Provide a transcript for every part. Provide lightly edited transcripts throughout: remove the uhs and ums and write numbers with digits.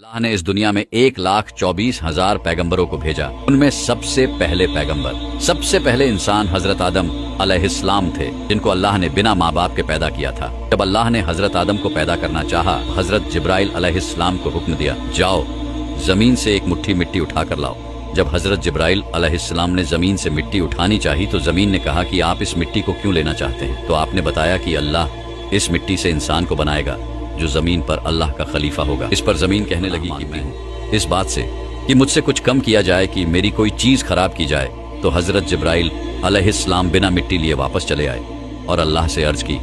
अल्लाह ने इस दुनिया में 1,24,000 पैगंबरों को भेजा। उनमें सबसे पहले पैगंबर, सबसे पहले इंसान हजरत आदम अलैहिस्सलाम थे, जिनको अल्लाह ने बिना माँ बाप के पैदा किया था। जब अल्लाह ने हजरत आदम को पैदा करना चाहा, हजरत जिब्राइल अलैहिस्सलाम को हुक्म दिया, जाओ जमीन से एक मुट्ठी मिट्टी उठा कर लाओ। जब हजरत जिब्राइल अलैहिस्सलाम ने जमीन से मिट्टी उठानी चाही तो जमीन ने कहा कि आप इस मिट्टी को क्यों लेना चाहते हैं? तो आपने बताया कि अल्लाह इस मिट्टी से इंसान को बनाएगा जो जमीन पर अल्लाह का खलीफा होगा। इस पर जमीन कहने लगी कि मैं हूँ इस बात से कि मुझसे कुछ कम किया जाए कि मेरी कोई चीज खराब की जाए। तो हजरत जिब्राइल अलैहिस्सलाम बिना मिट्टी लिए वापस चले आए और अल्लाह से अर्ज की,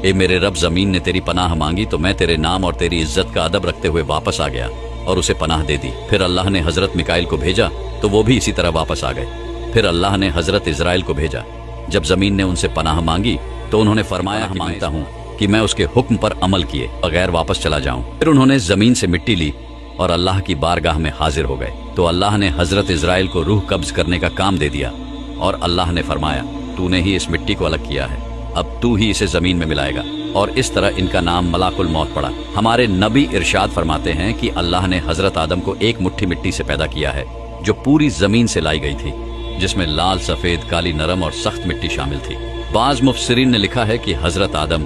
ए मेरे रब, जमीन ने तेरी पनाह मांगी तो मैं तेरे नाम और तेरी इज्जत का अदब रखते हुए वापस आ गया और उसे पनाह दे दी। फिर अल्लाह ने हजरत मिकाइल को भेजा तो वो भी इसी तरह वापस आ गए। फिर अल्लाह ने हजरत इजराइल को भेजा। जब जमीन ने उनसे पनाह मांगी तो उन्होंने फरमाया, मांगता हूँ कि मैं उसके हुक्म पर अमल किए बगैर वापस चला जाऊं। फिर उन्होंने जमीन से मिट्टी ली और अल्लाह की बारगाह में हाजिर हो गए। तो अल्लाह ने हजरत इजराइल को रूह कब्ज करने का काम दे दिया और अल्लाह ने फरमाया, तूने ही इस मिट्टी को अलग किया है, अब तू ही इसे जमीन में मिलाएगा। और इस तरह इनका नाम मलाकुल मौत पड़ा। हमारे नबी इरशाद फरमाते हैं कि अल्लाह ने हजरत आदम को एक मुट्ठी मिट्टी से पैदा किया है जो पूरी जमीन से लाई गई थी, जिसमें लाल, सफेद, काली, नरम और सख्त मिट्टी शामिल थी। बाज मुफस्सिरीन ने लिखा है कि हजरत आदम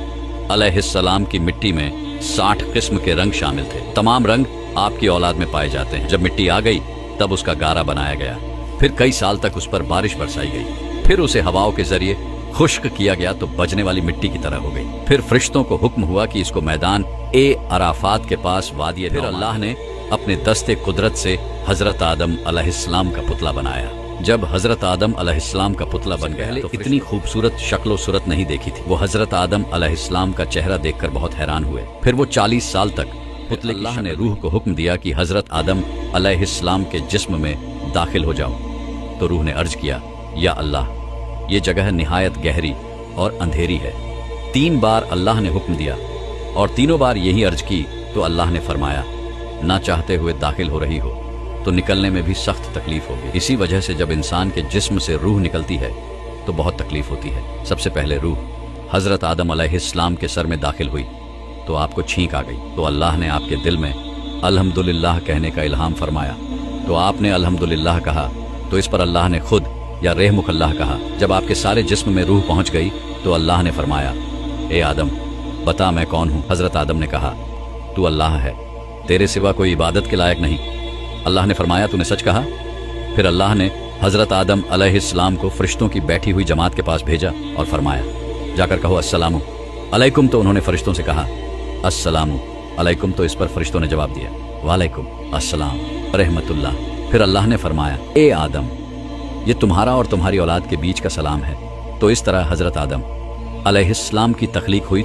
अलैहिस्सलाम की मिट्टी में 60 किस्म के रंग शामिल थे। तमाम रंग आपकी औलाद में पाए जाते हैं। जब मिट्टी आ गई तब उसका गारा बनाया गया। फिर कई साल तक उस पर बारिश बरसाई गई। फिर उसे हवाओं के जरिए खुश्क किया गया तो बजने वाली मिट्टी की तरह हो गई। फिर फरिश्तों को हुक्म हुआ कि इसको मैदान ए अराफात के पास वादी। फिर अल्लाह ने अपने दस्ते कुदरत से हजरत आदम अलैहिस्सलाम का पुतला बनाया। जब हजरत आदम अलैहिस्सलाम का पुतला बन गया तो इतनी खूबसूरत शक्लो सूरत नहीं देखी थी। वो हजरत आदम अलैहिस्सलाम का चेहरा देखकर बहुत हैरान हुए। फिर वो 40 साल तक पुतले अल्लाह ने रूह को हुक्म दिया कि हजरत आदम अलैहिस्सलाम के जिस्म में दाखिल हो जाओ। तो रूह ने अर्ज किया, या अल्लाह, ये जगह निहायत गहरी और अंधेरी है। 3 बार अल्लाह ने हुक्म दिया और तीनों बार यही अर्ज की तो अल्लाह ने फरमाया, ना चाहते हुए दाखिल हो रही हो तो निकलने में भी सख्त तकलीफ होगी। इसी वजह से जब इंसान के जिस्म से रूह निकलती है तो बहुत तकलीफ होती है। सबसे पहले रूह हजरत आदम अलैहिस्सलाम के सर में दाखिल हुई तो आपको छींक आ गई। तो अल्लाह ने आपके दिल में अल्हम्दुलिल्लाह कहने का इल्हाम फरमाया तो आपने अल्हम्दुलिल्लाह कहा। तो इस पर अल्लाह ने खुद या रेहमुकल्लाह कहा। जब आपके सारे जिस्म में रूह पहुंच गई तो अल्लाह ने फरमाया, ए आदम, बता मैं कौन हूं? हजरत आदम ने कहा, तू अल्लाह है, तेरे सिवा कोई इबादत के लायक नहीं। अल्लाह ने फरमाया, तूने सच कहा। फिर अल्लाह ने हजरत आदम अलैहिस्सलाम को फरिश्तों की बैठी हुई जमात के पास भेजा और फरमाया, जाकर कहो अस्सलामु अलैकुम। तो उन्होंने फरिश्तों से कहा, अस्सलामु अलैकुम। तो इस पर फरिश्तों ने जवाब दिया, वालेकुम अस्सलाम रहमतुल्लाह। फिर अल्लाह ने फरमाया, ए आदम, ये तुम्हारा और तुम्हारी औलाद के बीच का सलाम है। तो इस तरह हजरत आदम अलैहिस्सलाम की तख्लीक हुई।